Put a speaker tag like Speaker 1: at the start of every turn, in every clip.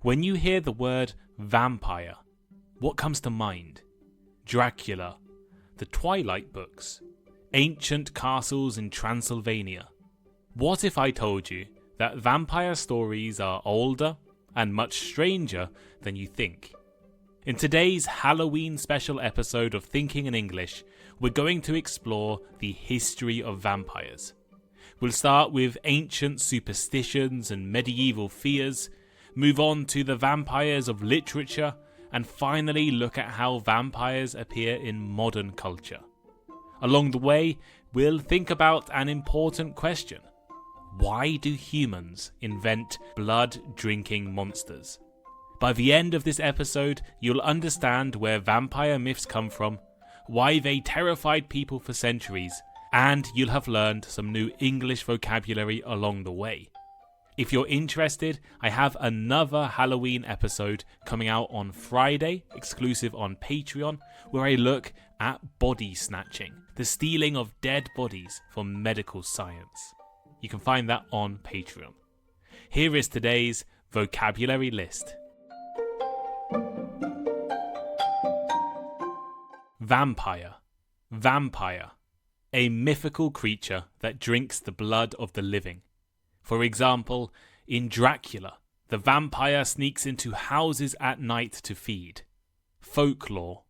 Speaker 1: When you hear the word vampire, what comes to mind? Dracula, the Twilight books, ancient castles in Transylvania. What if I told you that vampire stories are older and much stranger than you think? In today's Halloween special episode of Thinking in English, we're going to explore the history of vampires. We'll start with ancient superstitions and medieval fears, move on to the vampires of literature, and finally look at how vampires appear in modern culture. Along the way, we'll think about an important question. Why do humans invent blood-drinking monsters? By the end of this episode, you'll understand where vampire myths come from, why they terrified people for centuries, and you'll have learned some new English vocabulary along the way. If you're interested, I have another Halloween episode coming out on Friday, exclusive on Patreon, where I look at body snatching, the stealing of dead bodies for medical science. You can find that on Patreon. Here is today's vocabulary list. Vampire. Vampire. A mythical creature that drinks the blood of the living. For example, in Dracula, the vampire sneaks into houses at night to feed. Folklore.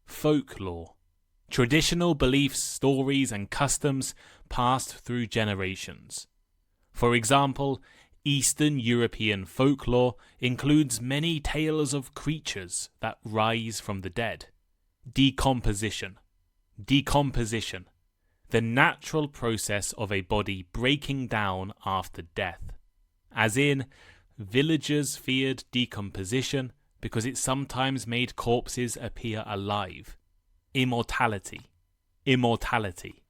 Speaker 1: Folklore. Traditional beliefs, stories, and customs passed through generations. For example, Eastern European folklore includes many tales of creatures that rise from the dead. Decomposition. Decomposition. The natural process of a body breaking down after death. As in, villagers feared decomposition because it sometimes made corpses appear alive. Immortality. Immortality.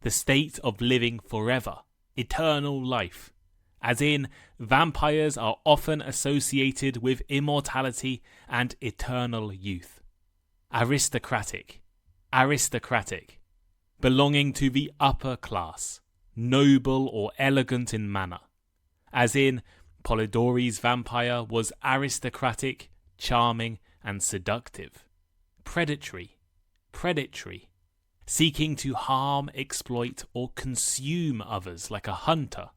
Speaker 1: The state of living forever. Eternal life. As in, vampires are often associated with immortality and eternal youth. Aristocratic. Aristocratic. Belonging to the upper class, noble or elegant in manner. As in, Polidori's vampire was aristocratic, charming, and seductive. Predatory. Predatory. Seeking to harm, exploit, or consume others like a hunter.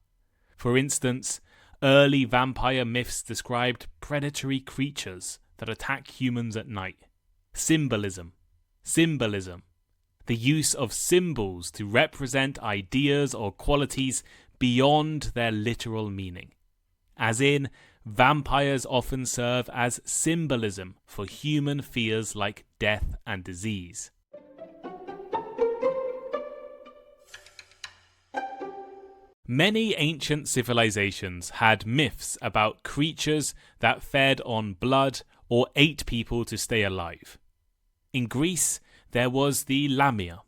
Speaker 1: For instance, early vampire myths described predatory creatures that attack humans at night. Symbolism. Symbolism. The use of symbols to represent ideas or qualities beyond their literal meaning. As in, vampires often serve as symbolism for human fears like death and disease. Many ancient civilizations had myths about creatures that fed on blood or ate people to stay alive. In Greece, there was the Lamia,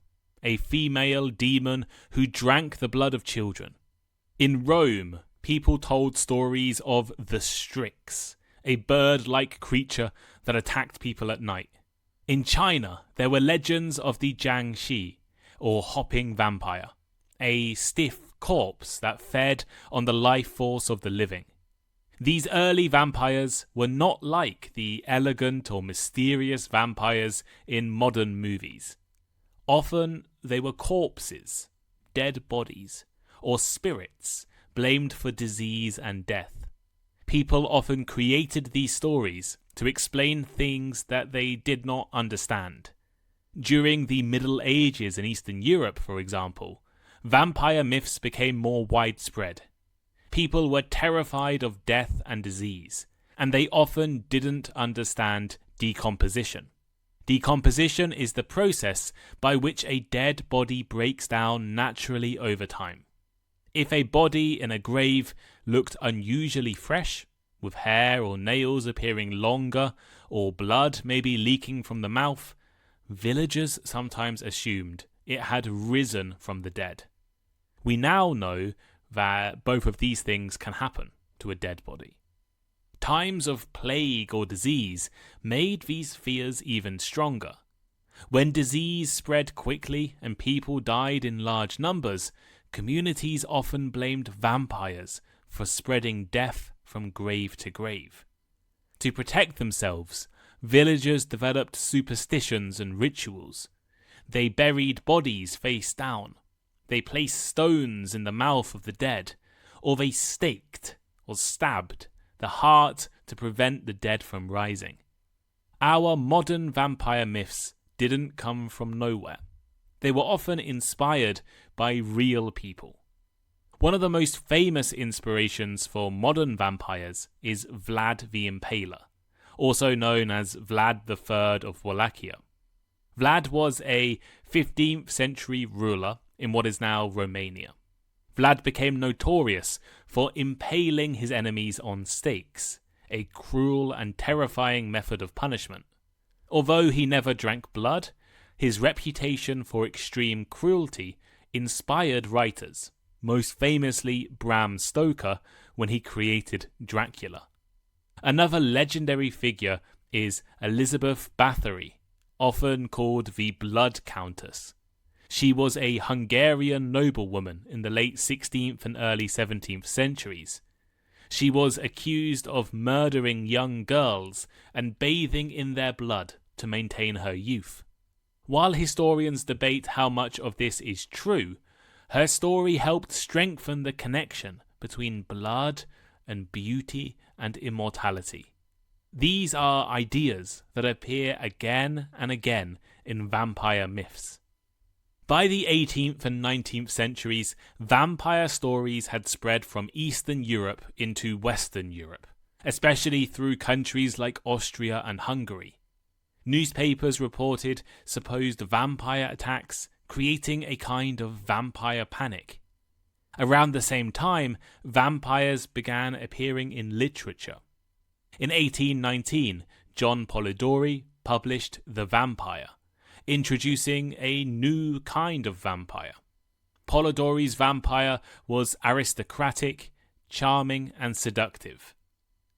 Speaker 1: a female demon who drank the blood of children. In Rome, people told stories of the Strix, a bird-like creature that attacked people at night. In China, there were legends of the Jiangshi, or hopping vampire, a stiff corpse that fed on the life force of the living. These early vampires were not like the elegant or mysterious vampires in modern movies. Often they were corpses, dead bodies, or spirits blamed for disease and death. People often created these stories to explain things that they did not understand. During the Middle Ages in Eastern Europe, for example, vampire myths became more widespread. People were terrified of death and disease, and they often didn't understand decomposition. Decomposition is the process by which a dead body breaks down naturally over time. If a body in a grave looked unusually fresh, with hair or nails appearing longer, or blood maybe leaking from the mouth, villagers sometimes assumed it had risen from the dead. We now know that both of these things can happen to a dead body. Times of plague or disease made these fears even stronger. When disease spread quickly and people died in large numbers, communities often blamed vampires for spreading death from grave to grave. To protect themselves, villagers developed superstitions and rituals. They buried bodies face down. They placed stones in the mouth of the dead, or they staked or stabbed the heart to prevent the dead from rising. Our modern vampire myths didn't come from nowhere. They were often inspired by real people. One of the most famous inspirations for modern vampires is Vlad the Impaler, also known as Vlad III of Wallachia. Vlad was a 15th century ruler in what is now Romania. Vlad became notorious for impaling his enemies on stakes, a cruel and terrifying method of punishment. Although he never drank blood, his reputation for extreme cruelty inspired writers, most famously Bram Stoker when he created Dracula. Another legendary figure is Elizabeth Bathory, often called the Blood Countess. She was a Hungarian noblewoman in the late 16th and early 17th centuries. She was accused of murdering young girls and bathing in their blood to maintain her youth. While historians debate how much of this is true, her story helped strengthen the connection between blood and beauty and immortality. These are ideas that appear again and again in vampire myths. By the 18th and 19th centuries, vampire stories had spread from Eastern Europe into Western Europe, especially through countries like Austria and Hungary. Newspapers reported supposed vampire attacks, creating a kind of vampire panic. Around the same time, vampires began appearing in literature. In 1819, John Polidori published The Vampire, introducing a new kind of vampire. Polidori's vampire was aristocratic, charming, and seductive.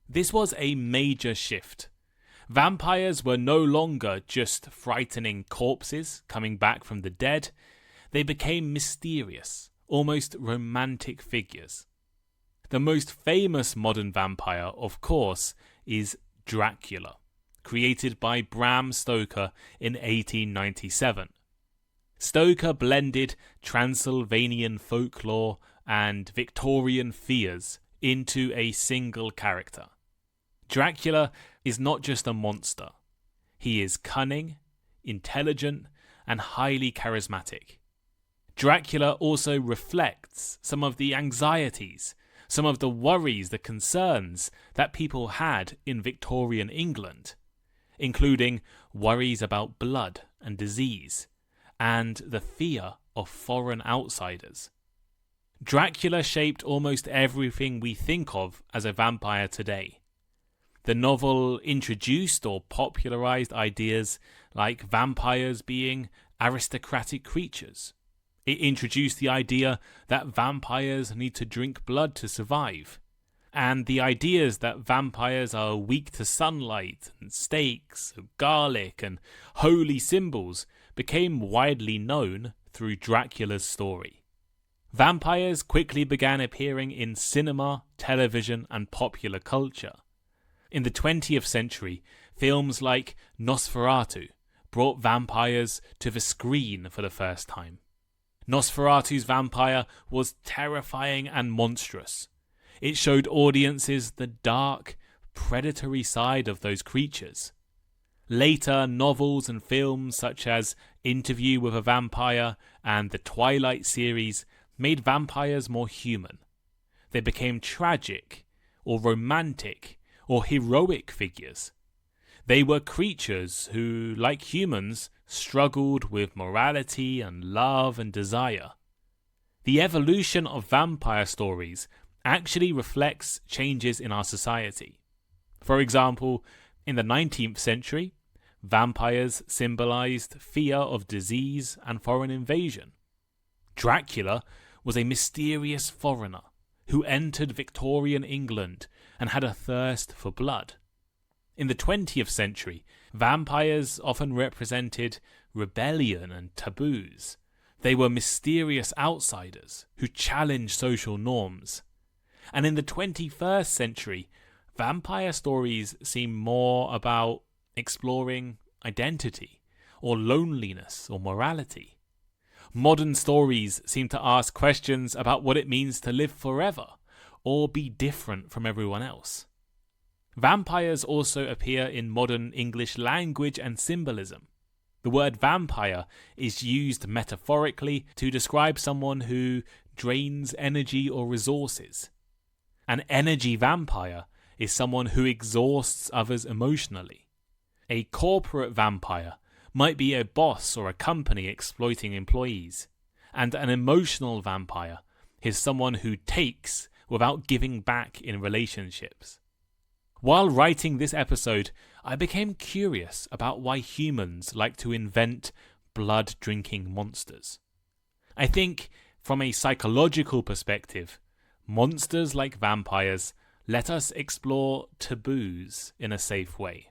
Speaker 1: This was a major shift. Vampires were no longer just frightening corpses coming back from the dead. They became mysterious, almost romantic figures. The most famous modern vampire, of course, is Dracula, created by Bram Stoker in 1897. Stoker blended Transylvanian folklore and Victorian fears into a single character. Dracula is not just a monster. He is cunning, intelligent, and highly charismatic. Dracula also reflects some of the anxieties, some of the worries, the concerns that people had in Victorian England, including worries about blood and disease, and the fear of foreign outsiders. Dracula shaped almost everything we think of as a vampire today. The novel introduced or popularized ideas like vampires being aristocratic creatures. It introduced the idea that vampires need to drink blood to survive, and the ideas that vampires are weak to sunlight and stakes, garlic, and holy symbols became widely known through Dracula's story. Vampires quickly began appearing in cinema, television, and popular culture. In the 20th century, films like Nosferatu brought vampires to the screen for the first time. Nosferatu's vampire was terrifying and monstrous. It showed audiences the dark, predatory side of those creatures. Later, novels and films such as Interview with a Vampire and the Twilight series made vampires more human. They became tragic, or romantic, or heroic figures. They were creatures who, like humans, struggled with morality and love and desire. The evolution of vampire stories actually reflects changes in our society. For example, in the 19th century, vampires symbolized fear of disease and foreign invasion. Dracula was a mysterious foreigner who entered Victorian England and had a thirst for blood. In the 20th century, vampires often represented rebellion and taboos. They were mysterious outsiders who challenged social norms. And in the 21st century, Vampire stories seem more about exploring identity, or loneliness, or morality. Modern stories seem to ask questions about what it means to live forever, or be different from everyone else. Vampires also appear in modern English language and symbolism. The word vampire is used metaphorically to describe someone who drains energy or resources. An energy vampire is someone who exhausts others emotionally. A corporate vampire might be a boss or a company exploiting employees, and an emotional vampire is someone who takes without giving back in relationships. While writing this episode, I became curious about why humans like to invent blood-drinking monsters. I think, from a psychological perspective, monsters like vampires let us explore taboos in a safe way.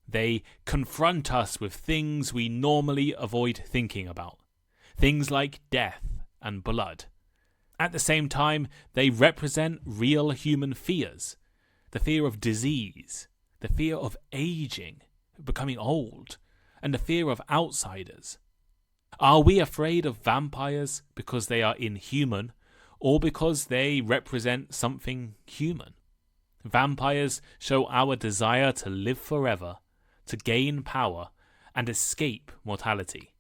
Speaker 1: They confront us with things we normally avoid thinking about, things like death and blood. At the same time, they represent real human fears. The fear of disease, the fear of aging, becoming old, and the fear of outsiders. Are we afraid of vampires because they are inhuman, or because they represent something human? Vampires show our desire to live forever, to gain power, and escape mortality.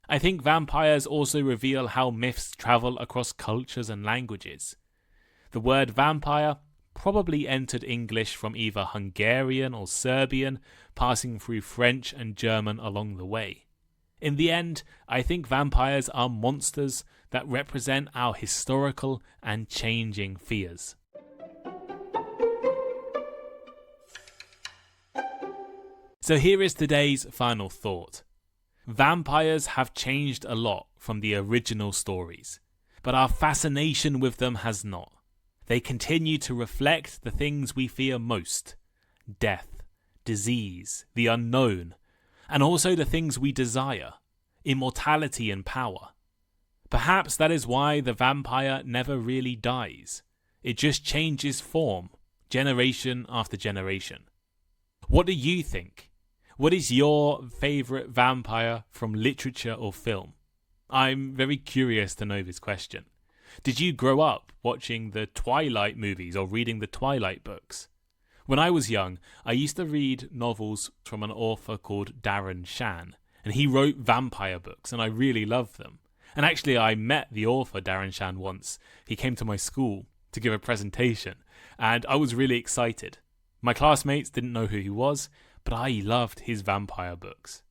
Speaker 1: I think vampires also reveal how myths travel across cultures and languages. The word vampire probably entered English from either Hungarian or Serbian, passing through French and German along the way. In the end, I think vampires are monsters that represent our historical and changing fears. So here is today's final thought. Vampires have changed a lot from the original stories, but our fascination with them has not. They continue to reflect the things we fear most: death, disease, the unknown, and also the things we desire: immortality and power. Perhaps that is why the vampire never really dies. It just changes form, generation after generation. What do you think? What is your favourite vampire from literature or film? I'm very curious to know this question. Did you grow up watching the Twilight movies or reading the Twilight books? When I was young, I used to read novels from an author called Darren Shan, and he wrote vampire books, and I really loved them. And actually, I met the author Darren Shan once. He came to my school to give a presentation, and I was really excited. My classmates didn't know who he was, but I loved his vampire books.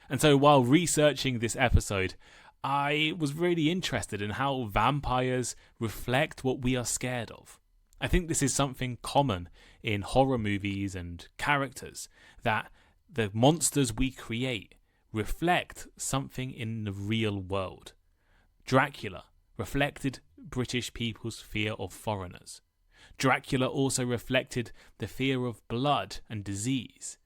Speaker 1: And so while researching this episode, I was really interested in how vampires reflect what we are scared of. I think this is something common in horror movies and characters, that the monsters we create reflect something in the real world. Dracula reflected British people's fear of foreigners. Dracula also reflected the fear of blood and disease.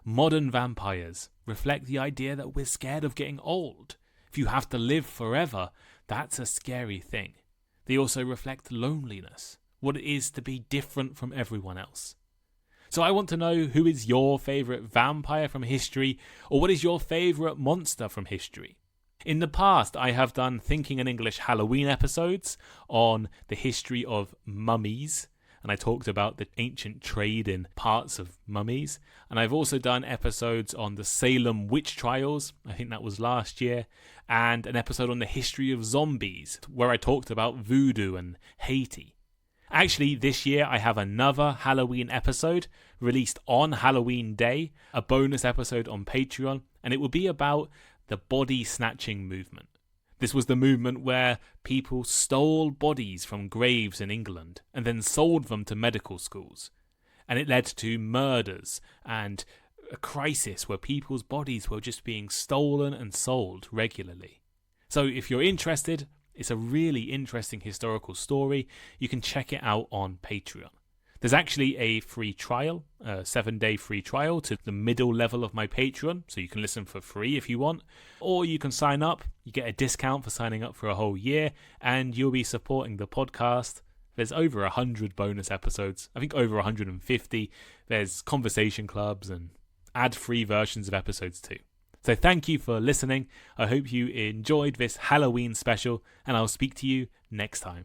Speaker 1: Modern vampires reflect the idea that we're scared of getting old. If you have to live forever, that's a scary thing. They also reflect loneliness, what it is to be different from everyone else. So I want to know, who is your favourite vampire from history, or what is your favourite monster from history? In the past, I have done Thinking in English Halloween episodes on the history of mummies, and I talked about the ancient trade in parts of mummies. And I've also done episodes on the Salem witch trials, I think that was last year, and an episode on the history of zombies, where I talked about voodoo and Haiti. Actually, this year I have another Halloween episode released on Halloween Day, a bonus episode on Patreon, and it will be about the body snatching movement. This was the movement where people stole bodies from graves in England and then sold them to medical schools. And it led to murders and a crisis where people's bodies were just being stolen and sold regularly. So if you're interested, it's a really interesting historical story. You can check it out on Patreon. There's actually a free trial, a 7-day free trial to the middle level of my Patreon, so you can listen for free if you want, or you can sign up. You get a discount for signing up for a whole year, and you'll be supporting the podcast There's over 100 bonus episodes, I think over 150. There's conversation clubs and ad-free versions of episodes too. So thank you for listening. I hope you enjoyed this Halloween special, and I'll speak to you next time.